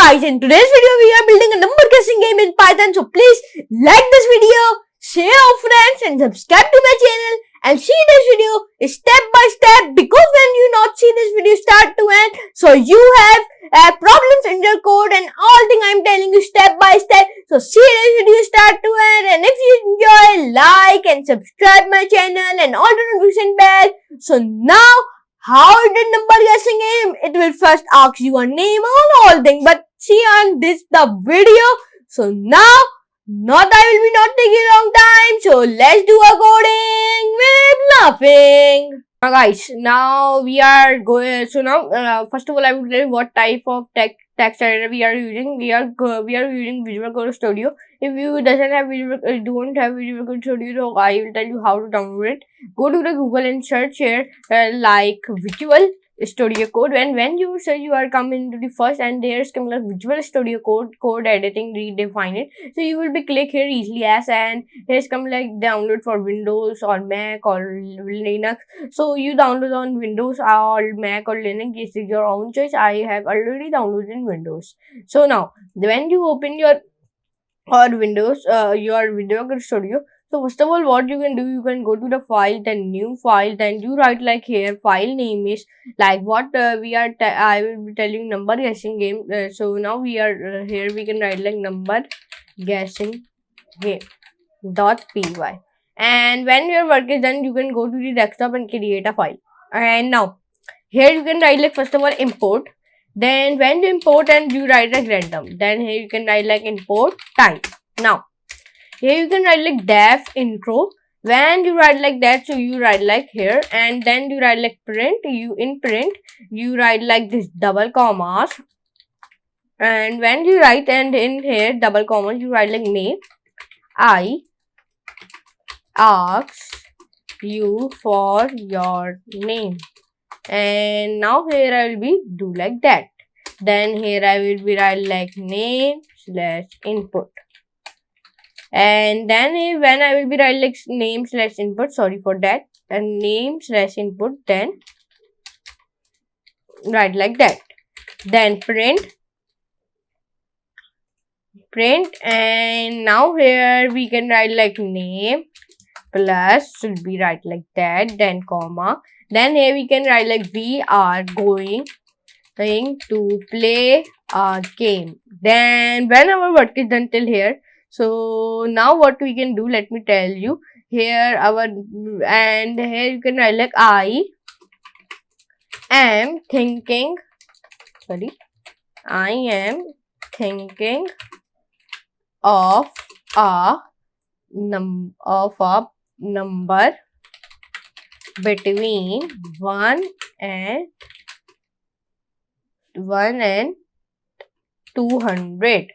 guys, in today's video we are building a number guessing game in Python. So please like this video, share your friends and subscribe to my channel and see this video step by step, because when you not see this video start to end, so you have problems in your code and all thing I'm telling you step by step. So see this video start to end, and if you enjoy, like and subscribe my channel and all the notification bell. So now, how the number guessing game? It will first ask you a name on all thing, but see on this the video. So now, not I will be not taking long time. So let's do a coding with laughing. Now guys, now we are going. So now, first of all, I will tell you what type of text editor we are using. We are using Visual Code Studio. If you don't have Visual Code Studio, so I will tell you how to download it. Go to the Google and search here like Visual Studio Code. When you search, you are coming to the first, and there's coming like Visual Studio Code editing redefine it. So you will be click here easily as, and here's come like download for Windows or Mac or Linux. So you download on Windows or Mac or Linux. This is your own choice. I have already downloaded in Windows. So now when you open your Windows your Visual Code Studio, so first of all, what you can do, you can go to the file, then new file, then you write like here file name is like what I will be telling number guessing game. So now we are here, we can write like number guessing game .py, and when your work is done, you can go to the desktop and create a file. And now here you can write like first of all import. Then when you import and you write like random, then here you can write like import time. Now here you can write like def intro. When you write like that, so you write like here, and then you write like print. In print you write like this double commas, and when you write and in here double commas, you write like name. I ask you for your name. And now here I will be do like that. Then here I will be write like name / input. And then when I will be write like name / input, sorry for that, and name / input, then write like that. Then print, and now here we can write like name plus should be write like that, then comma. Then here we can write like we are going to play a game. Then when our work is done till here, so now what we can do, let me tell you. Here and here you can write like I am thinking of a number between 1 and 200.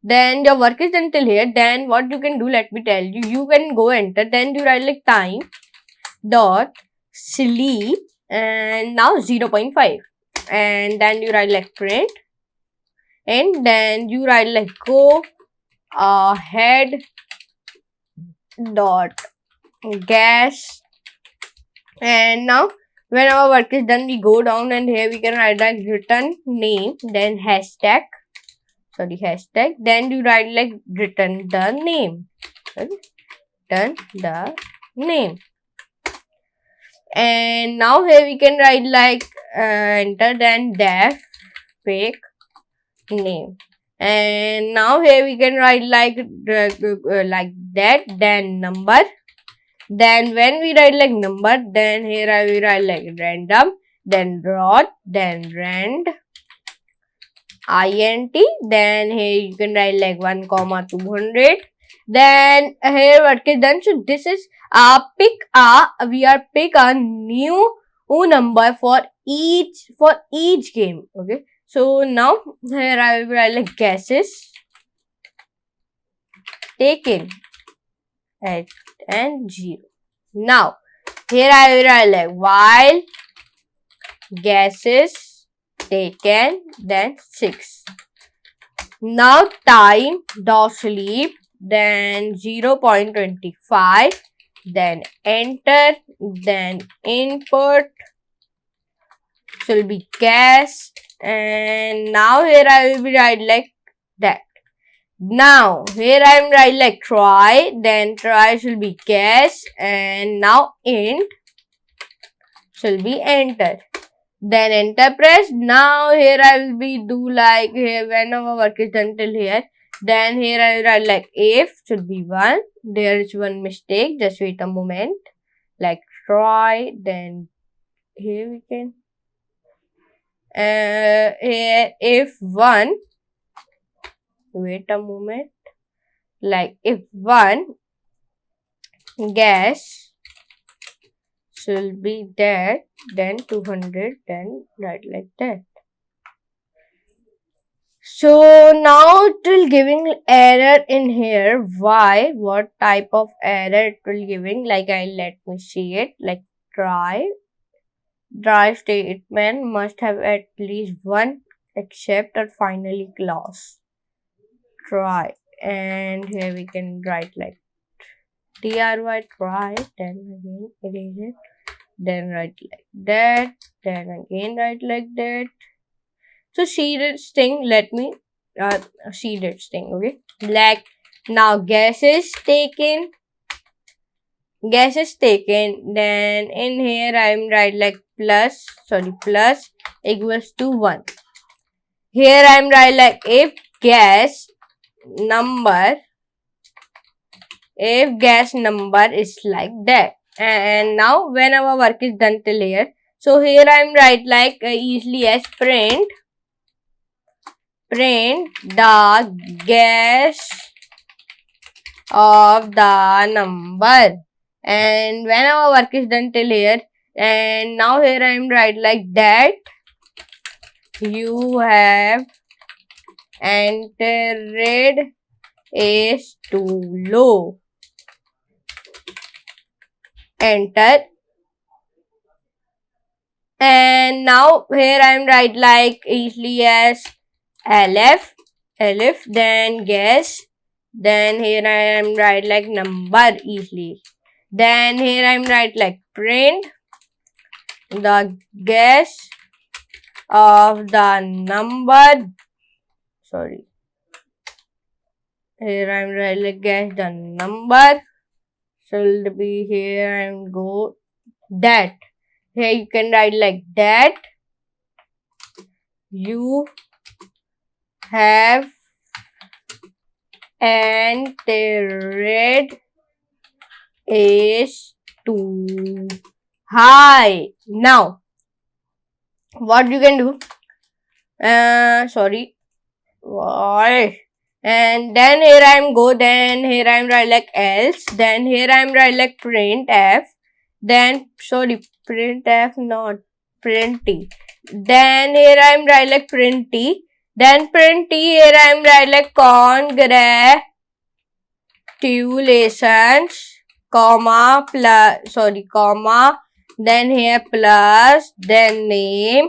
Then your work is done till here. Then what you can do, let me tell you. You can go enter. Then you write like time dot sleep, and now 0.5. And then you write like print, and then you write like go ahead dot guess. And now when our work is done, we go down, and here we can write like return name, then hashtag, then you write like return the name, and now here we can write like enter, then def fake name. And now here we can write like that, then number. Then when we write like number, then here I will write like random, then rot, then rand int. Then here you can write like 1, 200. Then here work is done. So this is pick a new number for each game. Okay. So now here I will write like guesses taken at and 0. Now here I will write like while guesses taken, then 6. Now time dot sleep, then 0.25, then enter, then input should be guess and now here I will be write like that. Now here I am write like try, then try should be guess, and now int should be enter. Then enter press. Now here I will be do like here when our work is done till here. Then here I will write like if should be 1. There is one mistake. Just wait a moment. Like try. Then here we can. Here if 1. Wait a moment. Like if 1 guess should be that, then 200, then write like that. So now it will giving error in here. Why? What type of error it will giving? Like let me see it. Like try statement must have at least one except or finally clause. Try, and here we can write like try, then again erase it, then write like that, then again write like that. So see this thing, let me see this thing, okay? Like now guess is taken, then in here I am write like plus equals to 1. Here I am write like if guess number is like that. And now when our work is done till here, so here I am write like easily as print the guess of the number. And when our work is done till here, and now here I am write like that you have entered is too low. Enter. And now here I am write like easily as elif, then guess, then here I am write like number easily. Then here I am write like print the guess of the number. Sorry. Here I am write like guess the number should be here and go that. Here you can write like that you have entered is too high. Now what you can do? Sorry. Why? And then here I am go. Then here I am write like else. Then here I am write like printf. Then printf not printy. Then here I am write like printy. Then printy here I am write like congratulations, comma then here plus, then name.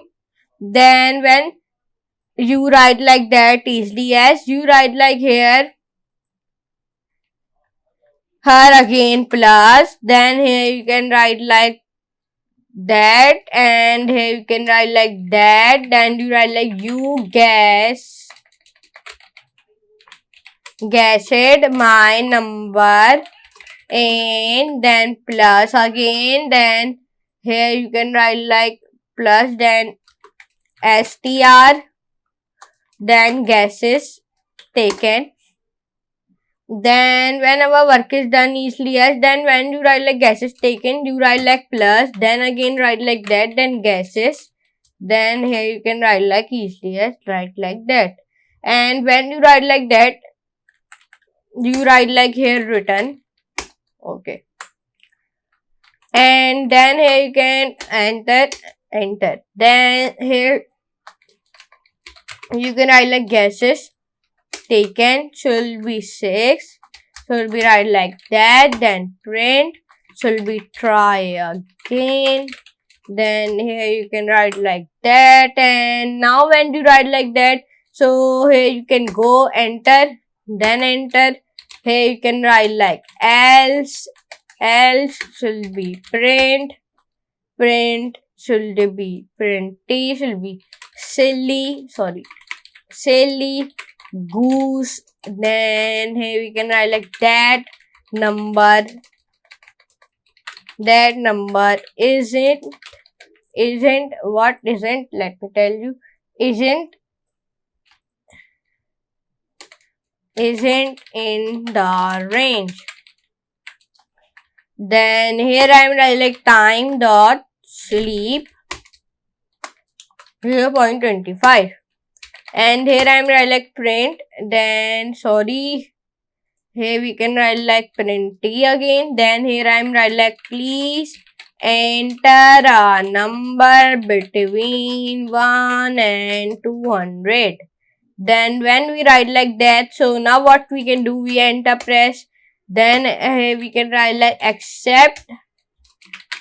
Then when you write like that easily as you write like here again plus, then here you can write like that, and here you can write like that, then you write like you guessed my number, and then plus again, then here you can write like plus, then str, then guesses taken. Then when our work is done easily as, then when you write like guesses taken, you write like plus, then again write like that, then guesses, then here you can write like easily as, write like that. And when you write like that, you write like here written, okay. And then here you can enter. Then here you can write like guesses taken should be 6, should be write like that, then print should be try again, then here you can write like that. And now when you write like that, so here you can go enter, then enter. Here you can write like else should be print should be printy should be silly goose. Then here we can write like that number isn't what isn't, let me tell you, isn't in the range. Then here I am writing like time dot sleep 0.25, and here I am writing like print. Then here we can write like printy again. Then here I am writing like please enter a number between 1 and 200. Then when we write like that, so now what we can do, we enter press. Then here we can write like accept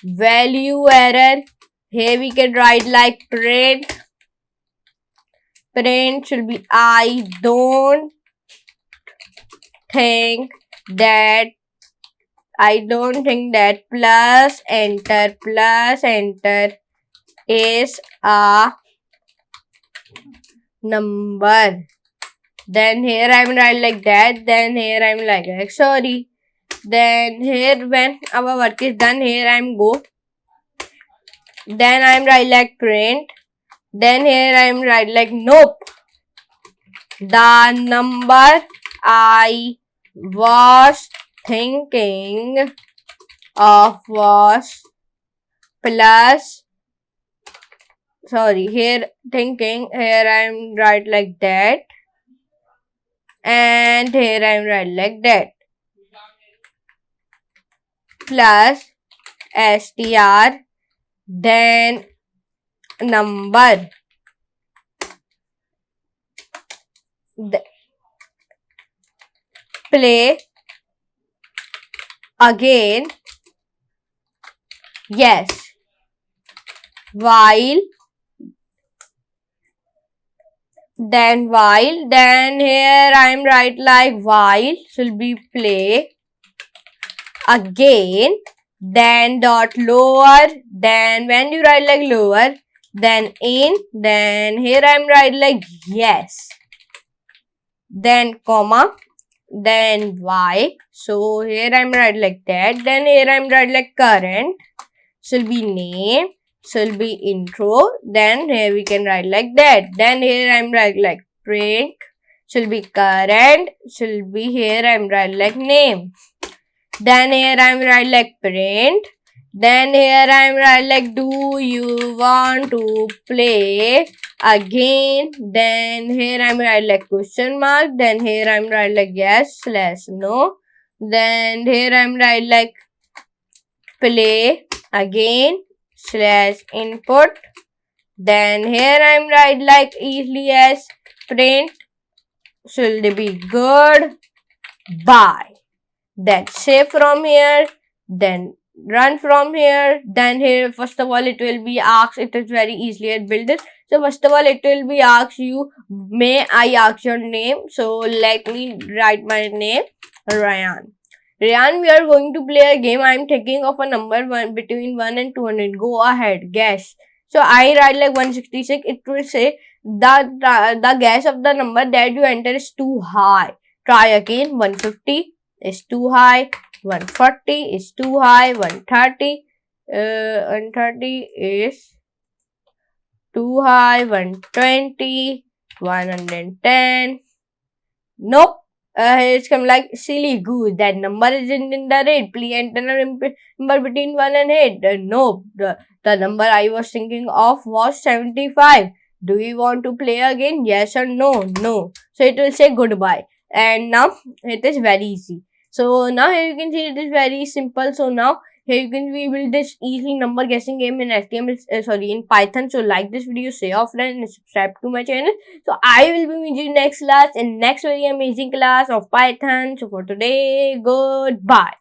value error. Here we can write like print should be I don't think that plus enter is a number. Then here I am write like that. Then here I am like sorry. Then here when our work is done, here I am go. Then I am write like print. Then here I am write like nope. The number I was thinking of was plus. Sorry, here I am write like that, and here I am write like that plus str, then number. Play again, yes, while, then here I am write like while should be play again, then dot lower. Then when you write like lower, then in, then here I am write like yes, then comma, then y. So here I am write like that. Then here I am write like current should be name should be intro. Then here we can write like that. Then here I am write like print should be current should be, here I am write like name. Then here I am write like print. Then here I am write like do you want to play again. Then here I am write like question mark. Then here I am write like yes / no. Then here I am write like play again / input. Then here I am write like easily as print should be good bye. Then save from here, then run from here. Then here first of all it will be asked, it is very easily build this. So first of all it will be asked you, may I ask your name? So let me write my name, Ryan. Ryan, we are going to play a game. I am taking of a number between 1 and 200. Go ahead, guess. So I write like 166. It will say the guess of the number that you enter is too high. Try again. 150 is too high. 140 is too high. 130 is too high. 120, 110. Nope. It's come like silly goose. That number isn't in the range. Please enter a number between 1 and 8. Nope. The number I was thinking of was 75. Do you want to play again? Yes or no? No. So it will say goodbye. And now it is very easy. So now here you can see it is very simple. So now here you can we build this easily number guessing game in HTML, in Python. So like this video, share your friend and subscribe to my channel. So I will be meeting you next class in next very amazing class of Python. So for today, goodbye.